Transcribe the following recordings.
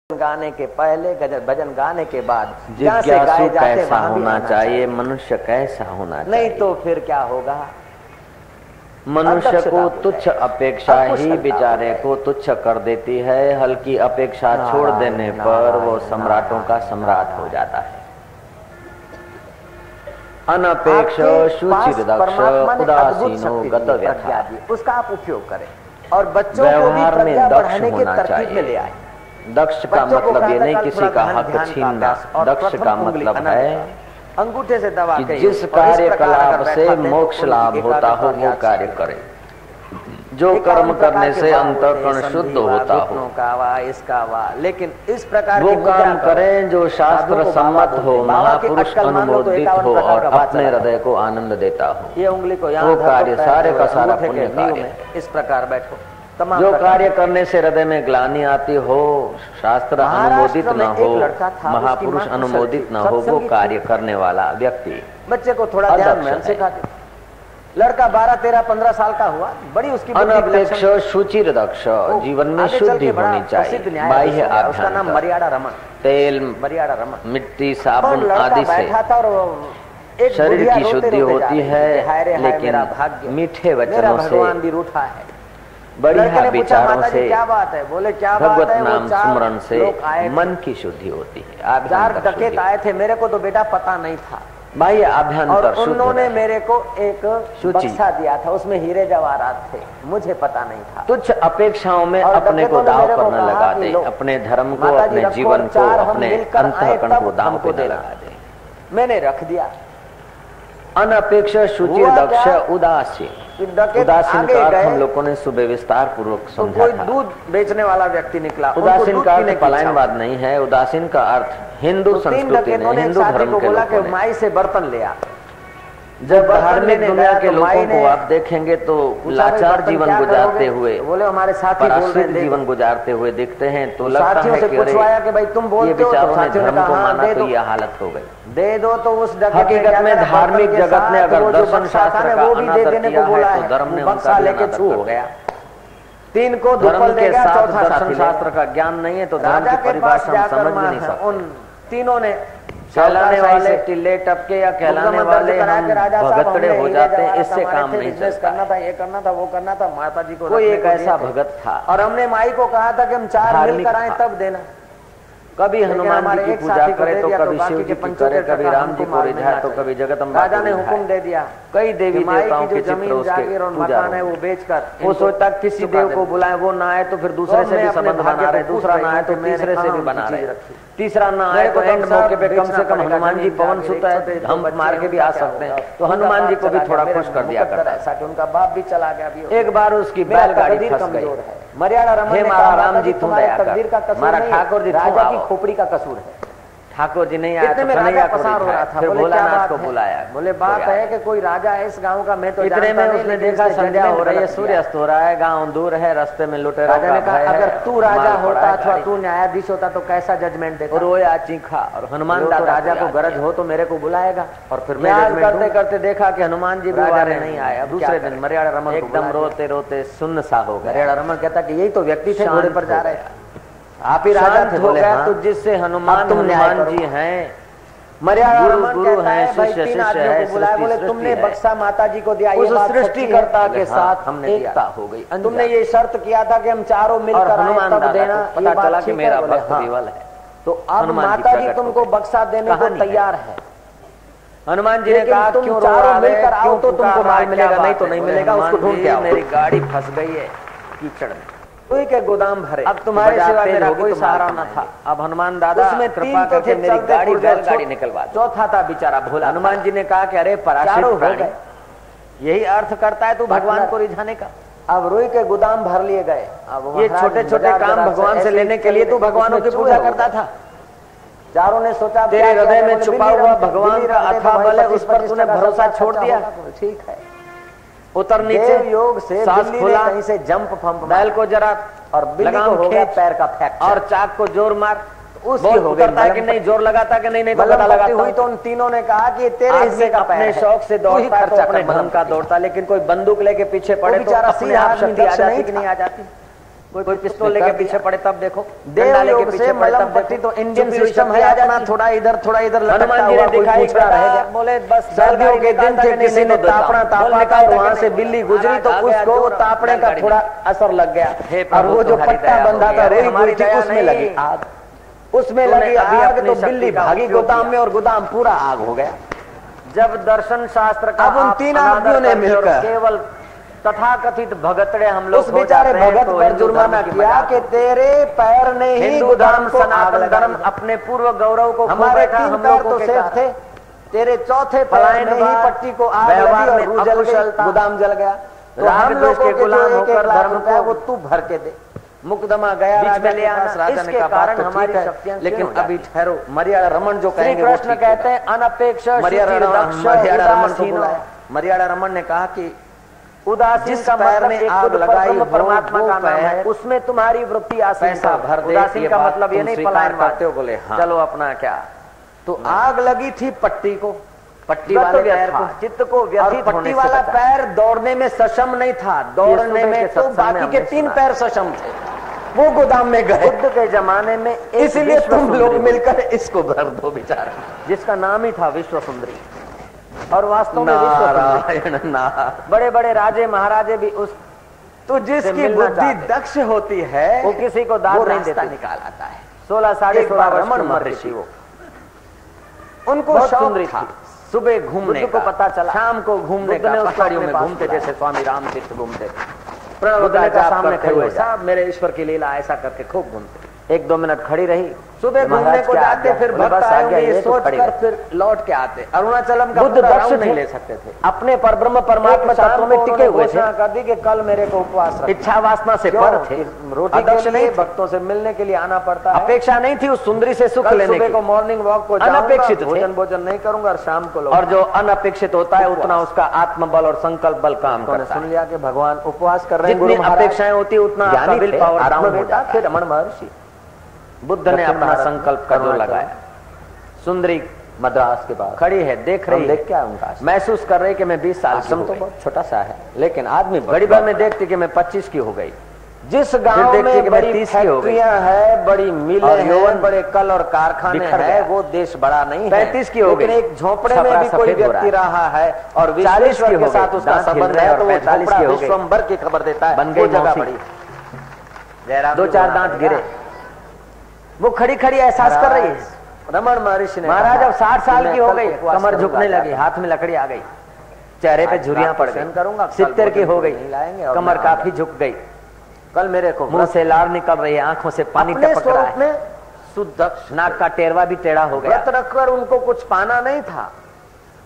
गाने के पहले, भजन गाने के बाद जिज्ञासु कैसा होना चाहिए, मनुष्य कैसा होना चाहिए। नहीं तो फिर क्या होगा? मनुष्य को तुच्छ अपेक्षा ही बेचारे को तुच्छ कर देती है। हल्की अपेक्षा छोड़ देने पर वो सम्राटों का सम्राट हो जाता है। अनपेक्ष शुचिर्दक्ष उदासीनो गत व्यथा, उसका आप उपयोग करें और बच्चों को भी प्रज्ञा बढ़ाने के तरकीब में ले आए। दक्ष का मतलब ये नहीं किसी का हक छीनना। दक्ष का मतलब है अंगूठे से दबा कि जिस कार्यकलाप से मोक्ष लाभ होता हो वो कार्य करे, जो कर्म करने से अंतःकरण शुद्ध होता हो इसका वाह। लेकिन इस प्रकार वो काम करें जो शास्त्र सम्मत हो, महापुरुष अनुमोदित हो और अपने हृदय को आनंद देता हो। ये उंगली को वो कार्य सारे का सारा पुण्य कार्य। इस प्रकार बैठो। जो कार्य करने से हृदय में ग्लानि आती हो, शास्त्र अनुमोदित न हो, महापुरुष अनुमोदित न हो, वो कार्य करने वाला व्यक्ति बच्चे को थोड़ा ध्यान में सिखाते। लड़का 12, 13, 15 साल का हुआ, बड़ी उसकी अनपेक्ष शुचिर दक्ष, जीवन में शुद्धि होनी चाहिए। बाह्य उसका नाम मर्यादा रमन, तेल, मर्यादा रमन, मिट्टी, साबुन आदि से शरीर की शुद्धि होती है, लेकिन मीठे वचनों से, भगवान भी रूठा है, बढ़िया विचारों से, क्या बात है, बोले क्या भगवत नाम स्मरण से मन की शुद्धि होती है। 4 डकैत आए थे, मेरे को तो बेटा पता नहीं था। बाह्य अभ्यंतर शुद्ध, उन्होंने मेरे को एक बक्सा दिया था, उसमें हीरे जवाहरात थे, मुझे पता नहीं था। तुच्छ अपेक्षाओं में अपने को दाव पर न लगा दे, अपने धर्म को, अपने जीवन को, अपने अंतःकरण को दाव पे न लगा दे। मैंने रख दिया। अनपेक्ष शुचिर दक्ष उदासीन, उदासीन का अर्थ हम लोगों ने सुबह विस्तार पूर्वक समझा था। दूध बेचने वाला व्यक्ति निकला। उदासीन का अर्थ पलायनवाद नहीं है। उदासीन का अर्थ हिंदू संस्कृति ने, हिंदू धर्म के लोगों ने माई से बर्तन लिया। जब धार्मिक दुनिया के लोगों को आप देखेंगे तो लाचार जीवन गुजारते हुए, बोले हमारे साथी जीवन गुजारते हुए दिखते हैं, तो लगता है कि भाई तुम बोलते हो, बेचारों ने धर्म को माना तो यह हालत हो गई। दे दो तो उस हकीकत में धार्मिक जगत ने अगर दर्शन शास्त्र का अनादर किया है तो धर्म ने उनका लेके छू हो गया। 3 को धर्म के साथ दर्शन शास्त्र का ज्ञान नहीं है तो धर्म की परिभाषा समझ नहीं सकते। उन तीनों ने कहलाने वाले टिल्ले टपके या कहलाने वाले भगतड़े हो जाते हैं, इससे काम नहीं चलता। करना था, ये करना था, वो करना था। माता जी को कोई एक ऐसा भगत था और हमने माई को कहा था कि हम 4 मिलकर आए तब देना। कभी हनुमान जी की पूजा करे तो कभी शिव जी की करे, कभी राम जी को रिझाए तो कभी जगदम्बा। राजा ने हुक्म दे दिया, कई देवी देवताओं के चित्र उसके मकान है वो बेचकर, वो सोचता किसी देव को बुलाए, वो ना आए तो फिर दूसरे से भी संबंध बना रहे, दूसरा ना आए तो तीसरे से भी बना रहे, तीसरा ना आए तो एंड मौके पे कम से कम हनुमान जी पवन सुत है, हम मार के भी आ सकते हैं, तो हनुमान जी को भी थोड़ा खुश कर दिया करता है। उनका बाप भी चला गया। एक बार उसकी बैलगाड़ी फंस गई। मर्यादा रमन ने कहा, राम जी तुम दया कर, हमारा ठाकुर जी, राजा की खोपड़ी का कसूर है। ठाकुर जी नहीं आया तो राजा पसार हो रहा था, फिर भोलानाथ को बुलाया। बोले बात है कि कोई राजा है इस गांव का, मैं तो इतने में उसने देखा संध्या हो रही है, सूर्यास्त हो रहा है, गांव दूर है, रास्ते में लुटेरा। राजा ने कहा अगर तू राजा होता अथवा तू न्यायाधीश होता तो कैसा जजमेंट देता। रोया चीखा और हनुमान राजा को गरज हो तो मेरे को बुलाएगा। और फिर करते करते देखा कि हनुमान जी राजा ने नहीं आया। दूसरे दिन मर्यादा रमन एकदम रोते रोते सुन्न सा हो गया। मर्यादा रमन कहता कि यही तो व्यक्ति थे घोड़े पर जा रहे, आप ही राजा थे। बोले तो जिससे हनुमान जी हैं, मर्यादा गुरु हैं, शिष्य शिष्य है, बोले तुमने बक्सा माता जी को दिया, उस सृष्टिकर्ता के साथ हमने एकता हो गई। तुमने ये शर्त किया था कि हम चारों मिलकर आए तब देना। पता चला कि मेरा भक्त विवल है, तो अब माता जी तुमको बक्सा देने को तैयार है। हनुमान जी ने कहा क्यों चारों मिलकर आओ तो तुमको माल मिलेगा, नहीं तो नहीं मिलेगा। उसको ढूंढ के मेरी गाड़ी फंस गई है कीचड़ में, कोई के गोदाम भरे, अब तुम्हारे सिवा मेरा कोई सहारा न था। अब हनुमान दादा उसमें कृपा करके मेरी गाड़ी निकलवा। चौथा था बेचारा भोला। हनुमान जी ने कहा कि अरे पराशर हो गए, यही अर्थ करता है तू भगवान को रिझाने का। अब रुई के गोदाम भर लिए गए। अब ये छोटे छोटे काम भगवान से लेने के लिए तू भगवानों की पूजा करता था। चारों ने सोचा तेरे हृदय में छुपा हुआ भगवान का अथाह बल है, उस पर तूने भरोसा छोड़ दिया। ठीक है, उतर नीचे योग से सांस खुला, कहीं से जंप फंप, बैल को जरा और लगाम हो गया पैर का फ्रैक्चर, और चाक को जोर मार। उसकी हो गई कि नहीं जोर लगाता कि नहीं तो पता लगाता हुई। तो उन तीनों ने कहा कि तेरे हिस्से का अपने शौक से दौड़ता है तो अपने धर्म का दौड़ता, लेकिन कोई बंदूक लेके पीछे पड़े तो बेचारा सीधा आदमी आ जाती कि नहीं आ जाती। कोई पिस्तौल लेके पीछे पड़े तब देखो, देवयोग से मलम पट्टी तो इंडियन सिस्टम है अपना, थोड़ा इधर हनुमान जी ने दिखाई बोले बस सर्दियों के दिन थे, किसी ने तापना तापा था, वहां से बिल्ली गुजरी तो उसको तापने का थोड़ा असर लग गया, और वो जो पट्टा बंधा था हमारी उसमें लगी आग, उसमें लगी आग तो बिल्ली भागी गोदाम में और गोदाम पूरा आग हो गया। जब दर्शन शास्त्र का अब उन तीन आदमियों ने मिलकर केवल तथाकथित भगतड़े हम लोग उस बेचारे भगत पर जुर्माना किया कि तेरे पैर ने ही गोदाम को सनातन धर्म अपने पूर्व गौरव को, हमारे 3 पैर तो सेफ थे, तेरे चौथे पैर में ही पट्टी को आग लगी और रूह जल गई, गोदाम जल गया। तो हम लोगों के गुलाम होकर धर्म को वो तू भर के दे। मुकदमा गया राजा के पास, राजा ने कहा बात तो ठीक है, लेकिन अभी ठहरो। मर्यादा रमन जो कहेंगे कृष्ण कहते हैं अनपेक्ष मर्यादा रमन को बुलाया। मर्यादा रमन ने कहा कि उदासीन का मतलब एक परमात्मा का नाम है, उसमें तुम्हारी वृत्ति पैसा भर दे। उदासीन का मतलब ये नहीं पलायन करते हो, बोले हाँ। चलो अपना क्या, तो आग लगी थी पट्टी को, पट्टी वाले पैर को, चित्त को व्यथित, पट्टी वाला पैर दौड़ने में सक्षम नहीं था, दौड़ने में तो बाकी के 3 पैर सक्षम थे, वो गोदाम में गए। बुद्ध के जमाने में इसलिए तुम लोग मिलकर इसको भर दो बेचारा, जिसका नाम ही था विश्व सुंदरी, और वास्तव में नारायण ना बड़े बड़े राजे महाराजे भी उस, तो जिसकी बुद्धि दक्ष होती है वो किसी को दाद नहीं देता, निकाल आता है। 16 साढ़े 16 रमन महर्षि, वो उनको शौक था सुबह घूमने को, पता चला शाम को घूमने का, पहाड़ियों में घूमते जैसे स्वामी रामतीर्थ घूमते, प्रणव का सामने खड़े हुए साहब मेरे ईश्वर की लीला ऐसा करके खूब घूमते। 1-2 मिनट खड़ी रही, सुबह घूमने को जाते, फिर भक्त आएंगे सोच कर फिर लौट के आते। अरुणाचलम का बुद्ध दक्ष नहीं ले सकते थे, अपने पर ब्रह्म परमात्मा तत्व में टिके हुए थे, कर दी कि कल मेरे को उपवास रखना, इच्छा वासना से पर थे, रोटी के लिए भक्तों से मिलने के लिए आना पड़ता है, अपेक्षा नहीं थी उस सुंदरी से सुख लेने की, को मॉर्निंग वॉक को अनपेक्षित भोजन नहीं करूंगा और शाम को, और जो अनपेक्षित होता है उतना उसका आत्मबल और संकल्प बल काम करता है। सुन लिया कि भगवान उपवास कर रहे हैं, जितनी अपेक्षाएं होती है उतना विल पावर डाउन हो जाता है। रमन महर्षि बुद्ध ने अपना संकल्प का जो लगाया, सुंदरी मद्रास के बाद खड़ी है, देख रही है, देख क्या उनका महसूस कर रही कि मैं 20 साल की, तो बहुत छोटा सा है, लेकिन आदमी बड़ी बार में देखती कि मैं 25 की हो गई, जिस गांव में बड़ी फैक्ट्रियां है, बड़ी मिलें हैं, बड़े कल और कारखाने हैं, वो देश बड़ा नहीं है, 35 की हो गई, लेकिन एक झोपड़े में भी कोई व्यक्ति रहा है और 40 के साथ उसका संबंध है, तो 45 की विश्वंभर की खबर देता है, बन गई जगह बड़ी, 2-4 दांत गिरे, वो खड़ी खड़ी एहसास कर रही है। रमन महर्षि ने महाराज अब 60 साल की हो गई, कमर झुकने लगी, हाथ में लकड़ी आ गई, चेहरे पे झुर्रियां पड़ गई, 70 की हो गई, कमर काफी झुक गई, कल मेरे को मुंह से लार निकल रही है, आंखों से पानी टपक रहा है, शुद्ध नाक का टेरवा भी टेढ़ा हो गया। व्रत रखकर उनको कुछ पाना नहीं था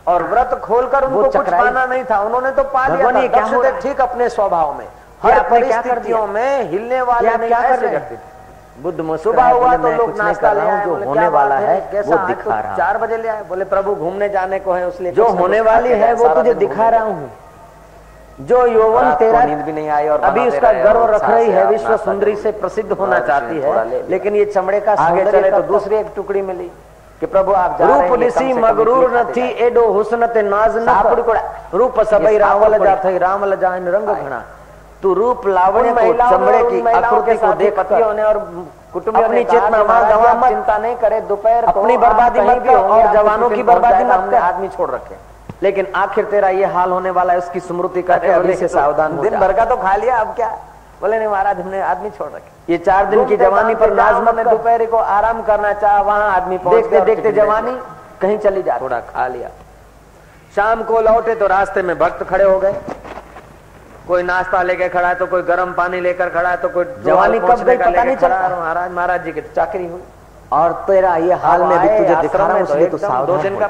और व्रत खोलकर उनको कुछ पाना नहीं था, उन्होंने तो पा लिया था। क्या होता है ठीक अपने स्वभाव में, हर परिस्थितियों में हिलने वाले नहीं ऐसे। बुद्ध सुबह हुआ तो लोग नाश्ता ले आए, जो होने वाला है वो दिखा रहा हूं, 4 बजे ले आए, बोले प्रभु घूमने जाने को है, उसलिए जो होने वाली है वो तुझे दिखा रहा हूँ, जो यौवन तेरा नींद भी नहीं आई और अभी उसका गर्व रख रही है, विश्व सुंदरी से प्रसिद्ध होना चाहती है, लेकिन ये चमड़े का आगे चले तो दूसरी एक टुकड़ी मिली कि प्रभु आप रूप दिसी मगरूर न थी एडो हुस्न ते नाज न रूप सबई रावल जाथे रामल जान रंग घना, तू रूप लावण्य को, चमड़े की आकृति को देख पतियों और कुटुंबियों अपनी चेतना गवा मत, चिंता नहीं करे, दोपहर अपनी बर्बादी मत कर और जवानों की बर्बादी मत कर, आदमी छोड़ रखे, लेकिन आखिर तेरा ये हाल होने वाला है, उसकी स्मृति करके अभी से सावधान। दिन भर का तो खा लिया, अब क्या? बोले नहीं महाराज हमने आदमी छोड़ रखे, ये 4 दिन की जवानी पर नाज मत कर, दोपहर को आराम करना चाहा, वहां आदमी देखते देखते जवानी कहीं चली जाती, थोड़ा खा लिया। शाम को लौटे तो रास्ते में भक्त खड़े हो गए, कोई नाश्ता लेके खड़ा है तो कोई गर्म पानी लेकर खड़ा है तो कोई जवानी कब गई पता नहीं चला। महाराज जी की चाकरी हुई और तेरा ये हाल में भी तुझे दिखा रहा हूं, इसलिए तू सावधान 2 दिन का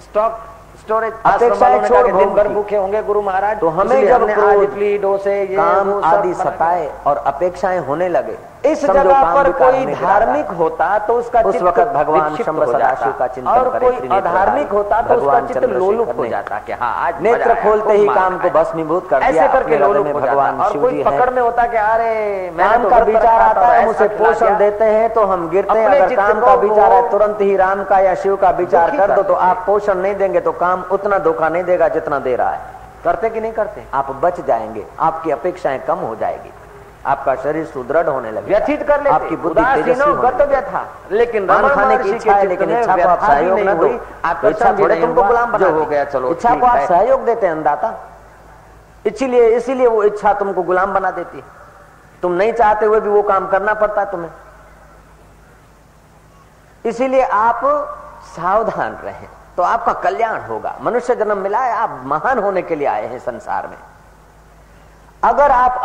स्टॉक स्टोरेज, अपेक्षाएं छोड़, दिन भर भूखे होंगे गुरु महाराज, तो हमें जब आज इडली डोसे काम आदि सताए और अपेक्षाएं होने लगे, इस जगह पर कोई धार्मिक होता तो उसका उस वक्त भगवान शंभ सदाशिव का चिंतन और कोई अधार्मिक होता तो उसका चित्त लोलुप हो जाता कि हाँ आज नेत्र खोलते ही काम को भस्मीभूत कर दिया, ऐसे करके लोलुप हो भगवान और कोई पकड़ में होता कि अरे काम का विचार आता है, हम उसे पोषण देते हैं तो हम गिरते हैं, अगर काम का विचार है तुरंत ही राम का या शिव का विचार कर दो तो आप पोषण नहीं देंगे तो काम उतना धोखा नहीं देगा जितना दे रहा है। करते कि नहीं करते? आप बच जाएंगे, आपकी अपेक्षाएं कम हो जाएगी। आपका शरीर सुदृढ़ होने लगे, व्यथित कर लेते, आपकी बुद्धि तेजस्वी गतव्य था। लेकिन पान खाने की इच्छा है, लेकिन इच्छा को आप सहयोग न दो, तो इच्छा थोड़े तुमको गुलाम बना हो गया। चलो इच्छा को आप सहयोग देते हैं अंधाता, इसीलिए वो इच्छा तुमको गुलाम बना देती है। तुम नहीं चाहते हुए भी वो काम करना पड़ता है तुम्हें। इसीलिए आप सावधान रहें तो आपका कल्याण होगा। मनुष्य जन्म मिला है, आप महान होने के लिए आए हैं संसार में। अगर आप